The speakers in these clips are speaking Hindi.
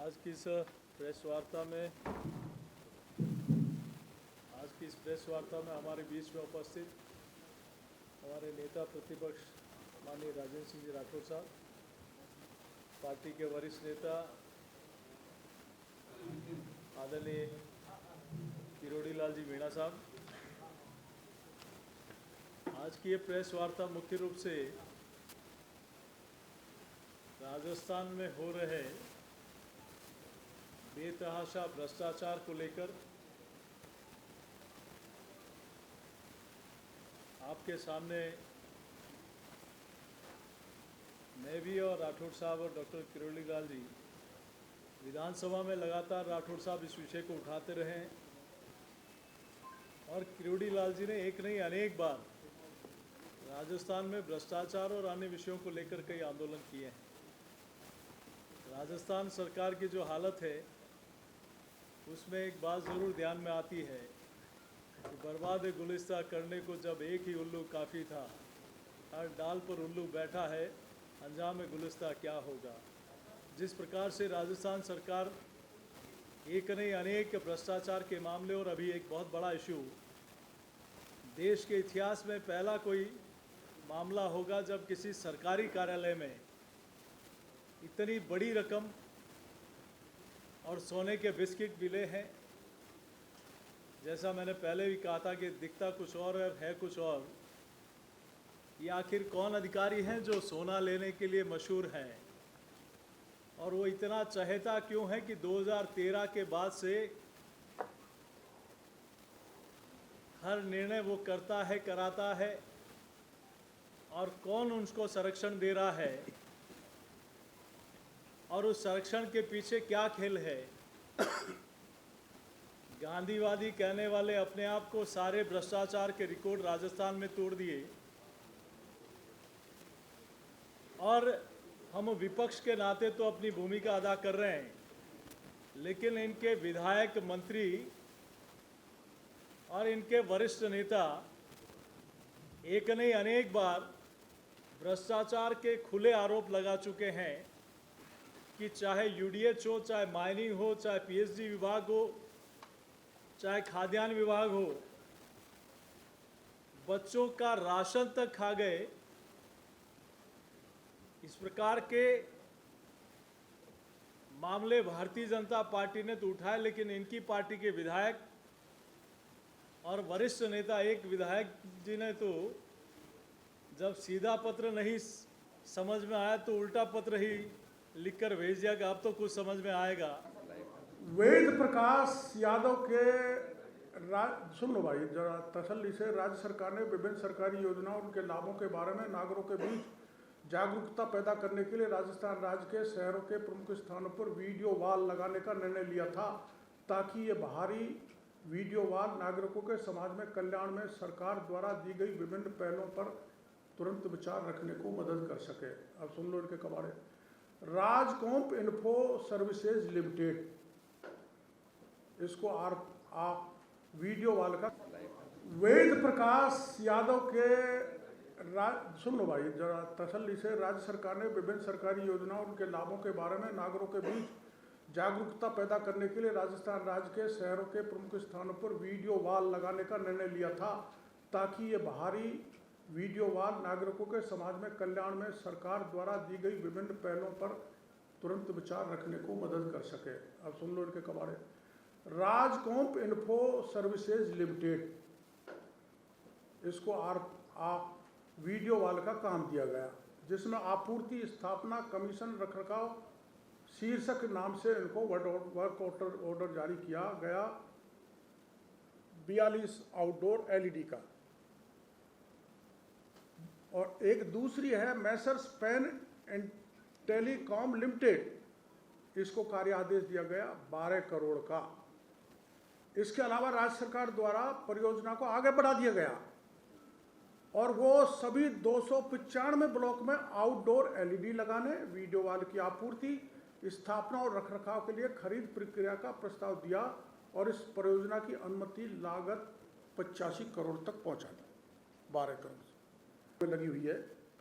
आज की इस प्रेस वार्ता में हमारे बीच में उपस्थित हमारे नेता प्रतिपक्ष माननीय राजेंद्र सिंह जी राठौर साहब, पार्टी के वरिष्ठ नेता आदरणीय किरोड़ी लाल जी मीणा साहब, आज की ये प्रेस वार्ता मुख्य रूप से राजस्थान में हो रहे बेतहाशा भ्रष्टाचार को लेकर आपके सामने मैं भी और राठौर साहब और डॉक्टर किरोड़ी लाल जी विधानसभा में लगातार राठौर साहब इस विषय को उठाते रहे हैं और किरोड़ी लाल जी ने एक नहीं अनेक बार राजस्थान में भ्रष्टाचार और अन्य विषयों को लेकर कई आंदोलन किए हैं। राजस्थान सरकार की जो हालत है उसमें एक बात ज़रूर ध्यान में आती है कि बर्बाद गुलिस्ता करने को जब एक ही उल्लू काफ़ी था, हर डाल पर उल्लू बैठा है, अंजाम गुलिस्ता क्या होगा। जिस प्रकार से राजस्थान सरकार एक नहीं अनेक भ्रष्टाचार के मामले और अभी एक बहुत बड़ा इशू, देश के इतिहास में पहला कोई मामला होगा जब किसी सरकारी कार्यालय में इतनी बड़ी रकम और सोने के बिस्किट मिले हैं। जैसा मैंने पहले भी कहा था कि दिखता कुछ और है कुछ और। ये आखिर कौन अधिकारी हैं जो सोना लेने के लिए मशहूर हैं और वो इतना चहेता क्यों है कि 2013 के बाद से हर निर्णय वो करता है, कराता है, और कौन उनको संरक्षण दे रहा है और उस संरक्षण के पीछे क्या खेल है। गांधीवादी कहने वाले अपने आप को सारे भ्रष्टाचार के रिकॉर्ड राजस्थान में तोड़ दिए और हम विपक्ष के नाते तो अपनी भूमिका अदा कर रहे हैं, लेकिन इनके विधायक, मंत्री और इनके वरिष्ठ नेता एक नहीं अनेक बार भ्रष्टाचार के खुले आरोप लगा चुके हैं कि चाहे यूडीएच हो, चाहे माइनिंग हो, चाहे पीएचडी विभाग हो, चाहे खाद्यान्न विभाग हो, बच्चों का राशन तक खा गए। इस प्रकार के मामले भारतीय जनता पार्टी ने तो उठाए, लेकिन इनकी पार्टी के विधायक और वरिष्ठ नेता, एक विधायक जी ने तो जब सीधा पत्र नहीं समझ में आया तो उल्टा पत्र ही लिखकर भेज दिया कि अब तो कुछ समझ में आएगा। वेद प्रकाश यादव के सुन लो भाई जरा तसल्ली से। राज्य सरकार ने विभिन्न सरकारी योजनाओं और उनके लाभों के बारे में नागरिकों के बीच जागरूकता पैदा करने के लिए राजस्थान राज्य के शहरों के प्रमुख स्थानों पर वीडियो वॉल लगाने का निर्णय लिया था, ताकि ये बाहरी वीडियो वॉल नागरिकों के समाज में कल्याण में सरकार द्वारा दी गई विभिन्न पहलों पर तुरंत विचार रखने को मदद कर सके। अब सुन लो इनके कबाड़े। राजकॉम्प इन्फो सर्विसेज लिमिटेड, इसको आप वीडियो वाल का वेद प्रकाश यादव के सुन लो भाई जरा तसल्ली से। राज्य सरकार ने विभिन्न सरकारी योजनाओं और उनके लाभों के बारे में नागरिकों के बीच जागरूकता पैदा करने के लिए राजस्थान राज्य के शहरों के प्रमुख स्थानों पर वीडियो वॉल लगाने का निर्णय लिया था, ताकि ये बाहरी वीडियो वॉल नागरिकों के समाज में कल्याण में सरकार द्वारा दी गई विभिन्न पहलों पर तुरंत विचार रखने को मदद कर सके। अब सुन लो इनके कबाड़े। राजकॉम्प इन्फो सर्विसेज लिमिटेड, इसको आप वीडियो वॉल का काम दिया गया, जिसमें आपूर्ति, स्थापना, कमीशन, रखरखाव शीर्षक नाम से इनको वर्क ऑर्डर जारी किया गया 42 आउटडोर एलईडी का। और एक दूसरी है Messrs Pen and Telecom Limited, इसको कार्य आदेश दिया गया 12 करोड़ का। इसके अलावा राज्य सरकार द्वारा परियोजना को आगे बढ़ा दिया गया और वो सभी 295 ब्लॉक में आउटडोर एलईडी लगाने, वीडियो वॉल की आपूर्ति, स्थापना और रखरखाव के लिए खरीद प्रक्रिया का प्रस्ताव दिया और इस परियोजना की अनुमति लागत 85 करोड़ तक पहुंचा दी। 12 करोड़ लगी हुई है,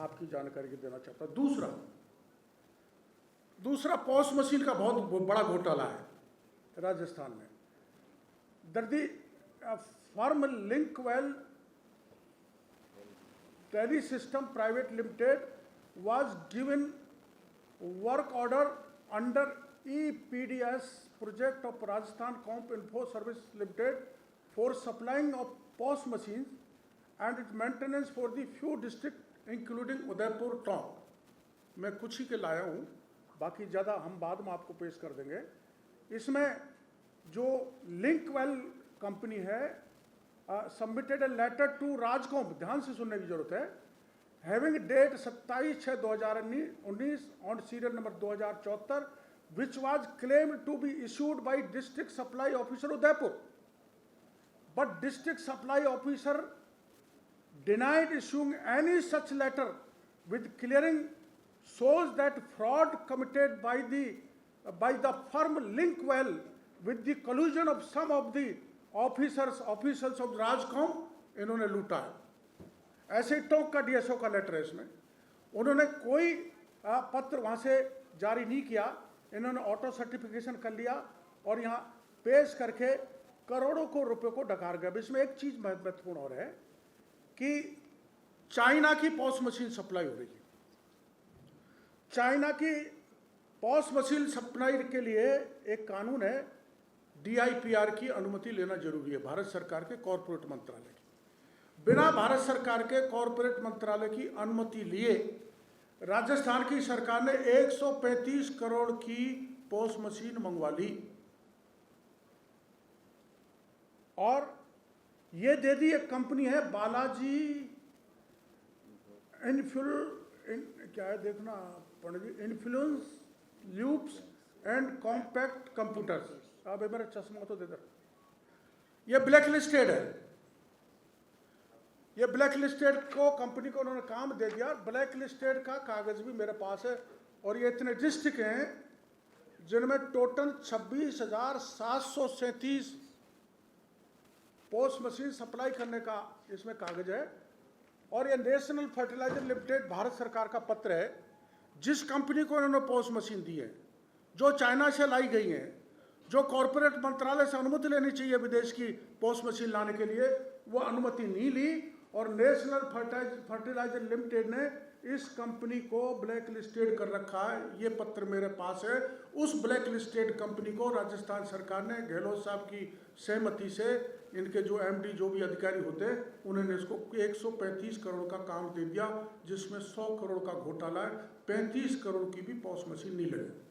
आपकी जानकारी के देना चाहता हूं। दूसरा, दूसरा पॉस मशीन का बहुत बड़ा घोटाला है राजस्थान में। दर्दी firm Linkwell tele system private limited was given work order under EPDS project of Rajasthan Comp Info Service Limited for supplying of POS machines and its maintenance for the few districts including Udaipur town। मैं कुछ ही के लाया हूँ, बाकी ज़्यादा हम बाद में आपको पेश कर देंगे। इसमें जो लिंकवेल कंपनी है submitted a letter to RajComp, ध्यान से सुनने की जरूरत है, having date 27/6/2019 on serial number 2074 which was claimed to be issued by district supply officer Udaipur, but district supply officer denied issuing any such letter with clearing shows that fraud committed by the firm Linkwell with the collusion of some of the officials of Rajcom इन्होंने लूटा है। ऐसे टोंक का डीएसओ का लेटर है इसमें। उन्होंने कोई पत्र वहाँ से जारी नहीं किया, इन्होंने ऑटो सर्टिफिकेशन कर लिया और यहाँ पेश करके करोड़ों को रुपए को डकार गया। इसमें एक चीज़ महत्वपूर्ण और है कि चाइना की पॉस मशीन सप्लाई हो रही है। चाइना की पॉस मशीन सप्लाई के लिए एक कानून है, DIPR की अनुमति लेना जरूरी है, भारत सरकार के कॉरपोरेट मंत्रालय की। बिना भारत सरकार के कॉरपोरेट मंत्रालय की अनुमति लिए राजस्थान की सरकार ने 135 करोड़ की पॉस मशीन मंगवा ली और ये दे दी। एक कंपनी है बालाजी क्या है देखना Pandit ji, influence loops and compact computers. अब मेरा चश्मा तो दे दर। ये ब्लैक लिस्टेड है, ये ब्लैक लिस्टेड को कंपनी को उन्होंने काम दे दिया। ब्लैक लिस्टेड का कागज भी मेरे पास है और ये इतने डिस्ट्रिक्ट हैं जिनमें टोटल 26,737 पोस्ट मशीन सप्लाई करने का इसमें कागज है। और ये नेशनल फर्टिलाइजर लिमिटेड भारत सरकार का पत्र है, जिस कंपनी को इन्होंने पोस्ट मशीन दी है, जो चाइना से लाई गई हैं, जो कॉरपोरेट मंत्रालय से अनुमति लेनी चाहिए विदेश की पोस्ट मशीन लाने के लिए, वो अनुमति नहीं ली और नेशनल फर्टिलाइजर लिमिटेड ने इस कंपनी को ब्लैक लिस्टेड कर रखा है। ये पत्र मेरे पास है। उस ब्लैक लिस्टेड कंपनी को राजस्थान सरकार ने गहलोत साहब की सहमति से, इनके जो MD जो भी अधिकारी होते हैं, उन्होंने इसको 135 करोड़ का काम दे दिया, जिसमें 100 करोड़ का घोटाला है। 35 करोड़ की भी पॉस मशीन नहीं लगी।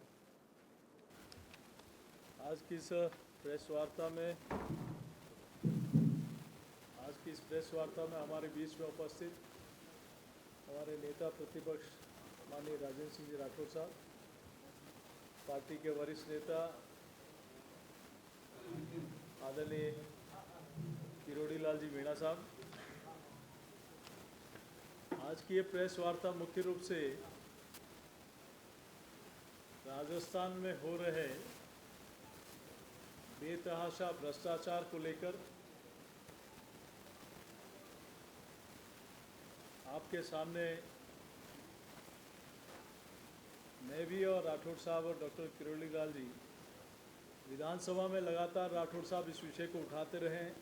आज की इस प्रेस वार्ता में हमारे बीच में उपस्थित हमारे नेता प्रतिपक्ष माननीय राजेंद्र सिंह जी राठौर साहब, पार्टी के वरिष्ठ नेता आदरणीय किरोड़ी लाल जी मीणा साहब। आज की ये प्रेस वार्ता मुख्य रूप से राजस्थान में हो रहे बेतहाशा भ्रष्टाचार को लेकर आपके सामने मैं भी और राठौर साहब और डॉक्टर किरोड़ी लाल जी विधानसभा में लगातार राठौर साहब इस विषय को उठाते रहे हैं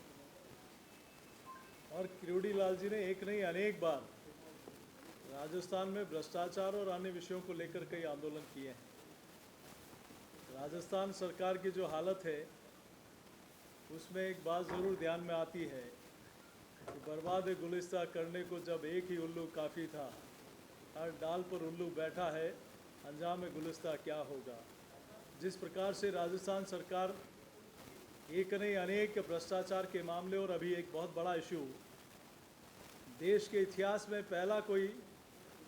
और किरोड़ी लाल जी ने एक नहीं अनेक बार राजस्थान में भ्रष्टाचार और अन्य विषयों को लेकर कई आंदोलन किए हैं। राजस्थान सरकार की जो हालत है उसमें एक बात ज़रूर ध्यान में आती है कि बर्बाद गुलिस्ता करने को जब एक ही उल्लू काफ़ी था, हर डाल पर उल्लू बैठा है, अंजाम गुलिस्ता क्या होगा। जिस प्रकार से राजस्थान सरकार एक नहीं अनेक भ्रष्टाचार के मामले और अभी एक बहुत बड़ा इशू, देश के इतिहास में पहला कोई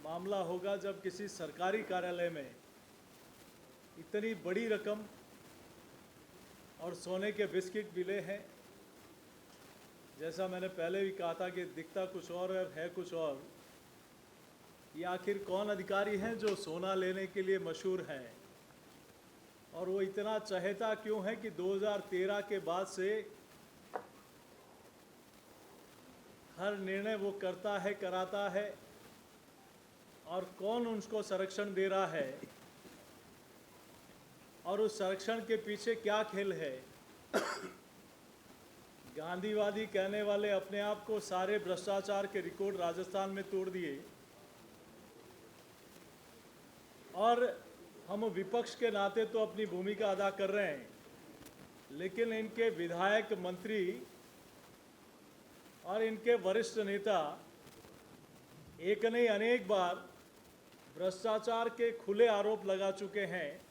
मामला होगा जब किसी सरकारी कार्यालय में इतनी बड़ी रकम और सोने के बिस्किट मिले हैं। जैसा मैंने पहले भी कहा था कि दिखता कुछ और है कुछ और। ये आखिर कौन अधिकारी हैं जो सोना लेने के लिए मशहूर हैं और वो इतना चहेता क्यों है कि 2013 के बाद से हर निर्णय वो करता है, कराता है और कौन उनको संरक्षण दे रहा है और उस संरक्षण के पीछे क्या खेल है। गांधीवादी कहने वाले अपने आप को सारे भ्रष्टाचार के रिकॉर्ड राजस्थान में तोड़ दिए, और हम विपक्ष के नाते तो अपनी भूमिका अदा कर रहे हैं, लेकिन इनके विधायक, मंत्री और इनके वरिष्ठ नेता एक नहीं अनेक बार भ्रष्टाचार के खुले आरोप लगा चुके हैं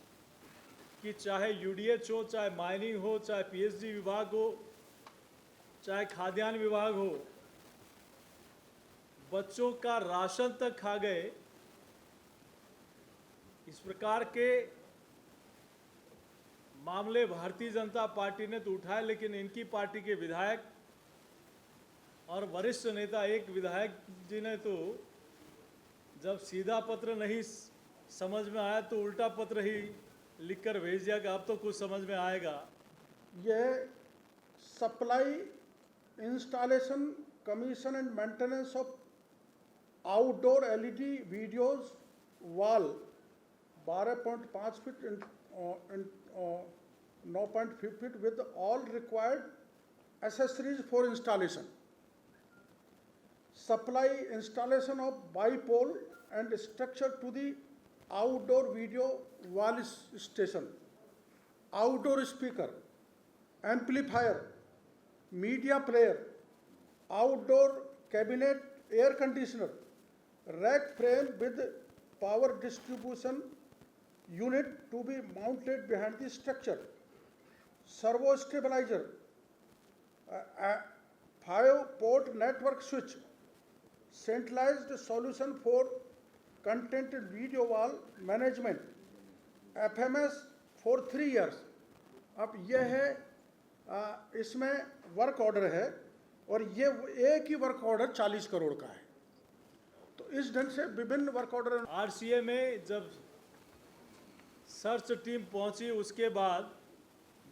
कि चाहे यूडीएच हो, चाहे माइनिंग हो, चाहे पीएचडी विभाग हो, चाहे खाद्यान्न विभाग हो, बच्चों का राशन तक खा गए। इस प्रकार के मामले भारतीय जनता पार्टी ने तो उठाए, लेकिन इनकी पार्टी के विधायक और वरिष्ठ नेता, एक विधायक जी ने तो जब सीधा पत्र नहीं समझ में आया तो उल्टा पत्र ही लिखकर भेज दिया कि अब तो कुछ समझ में आएगा। यह supply installation commission and maintenance of outdoor LED videos wall 12.5 feet in 9.5 feet with all required accessories for installation. Supply installation of bipole and structure to the outdoor video wall station, outdoor speaker, amplifier, media player, outdoor cabinet, air conditioner, rack frame with power distribution unit to be mounted behind the structure, servo stabilizer, 5-port network switch, centralized solution for content video wall management, FMS for 3 years. अब यह है इसमें वर्क ऑर्डर है, और ये एक ही वर्क ऑर्डर 40 करोड़ का है। तो इस ढंग से विभिन्न वर्क ऑर्डर। आरसीए में जब सर्च टीम पहुंची उसके बाद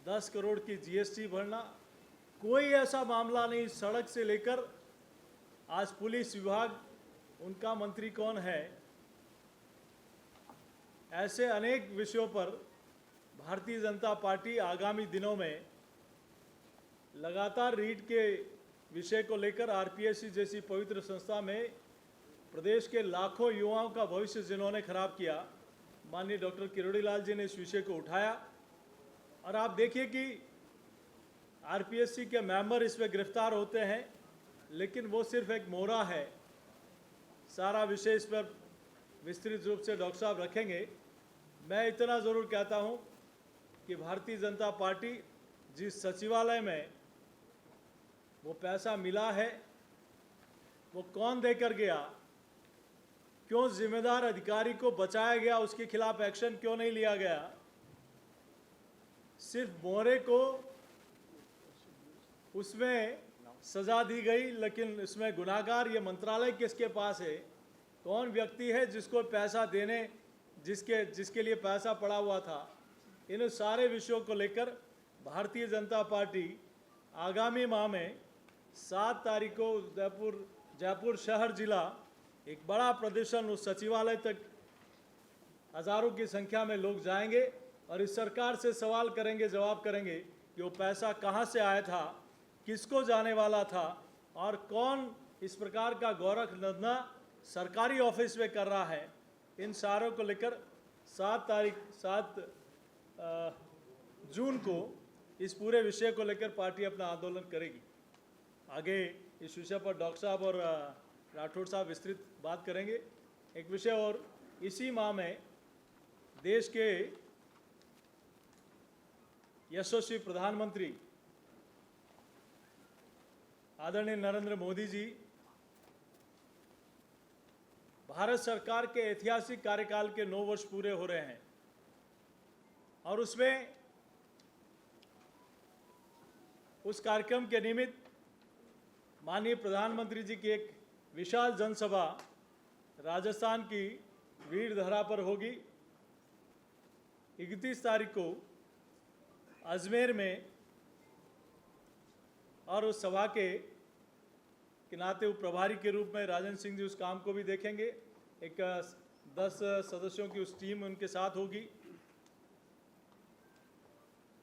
10 करोड़ की जीएसटी भरना, कोई ऐसा मामला नहीं। सड़क से लेकर आज पुलिस विभाग, उनका मंत्री कौन है, ऐसे अनेक विषयों पर भारतीय जनता पार्टी आगामी दिनों में लगातार रीट के विषय को लेकर आरपीएससी जैसी पवित्र संस्था में प्रदेश के लाखों युवाओं का भविष्य जिन्होंने खराब किया, माननीय डॉक्टर किरोड़ीलाल जी ने इस विषय को उठाया। और आप देखिए कि आरपीएससी के मेंबर इसमें गिरफ्तार होते हैं, लेकिन वो सिर्फ एक मोहरा है। सारा विषय इस पर विस्तृत रूप से डॉक्टर साहब रखेंगे। मैं इतना ज़रूर कहता हूं कि भारतीय जनता पार्टी जिस सचिवालय में वो पैसा मिला है, वो कौन देकर गया, क्यों जिम्मेदार अधिकारी को बचाया गया, उसके खिलाफ एक्शन क्यों नहीं लिया गया। सिर्फ मोहरे को उसमें सजा दी गई, लेकिन इसमें गुनाहगार ये मंत्रालय किसके पास है, कौन व्यक्ति है जिसको पैसा देने, जिसके लिए पैसा पड़ा हुआ था। इन सारे विषयों को लेकर भारतीय जनता पार्टी आगामी माह में 7 तारीख को जयपुर शहर जिला एक बड़ा प्रदर्शन, उस सचिवालय तक हजारों की संख्या में लोग जाएंगे और इस सरकार से सवाल करेंगे, जवाब करेंगे कि वो पैसा कहां से आया था, किसको जाने वाला था, और कौन इस प्रकार का गोरख धंधा सरकारी ऑफिस में कर रहा है। इन सारों को लेकर 7 जून को इस पूरे विषय को लेकर पार्टी अपना आंदोलन करेगी। आगे इस विषय पर डॉक्टर साहब और राठौड़ साहब विस्तृत बात करेंगे। एक विषय और, इसी माह में देश के यशस्वी प्रधानमंत्री आदरणीय नरेंद्र मोदी जी भारत सरकार के ऐतिहासिक कार्यकाल के 9 वर्ष पूरे हो रहे हैं, और उसमें उस कार्यक्रम के निमित्त माननीय प्रधानमंत्री जी की एक विशाल जनसभा राजस्थान की वीरधरा पर होगी। 31 तारीख को अजमेर में, और उस सभा के नाते प्रभारी के रूप में राजन सिंह जी उस काम को भी देखेंगे। एक 10 सदस्यों की उस टीम उनके साथ होगी।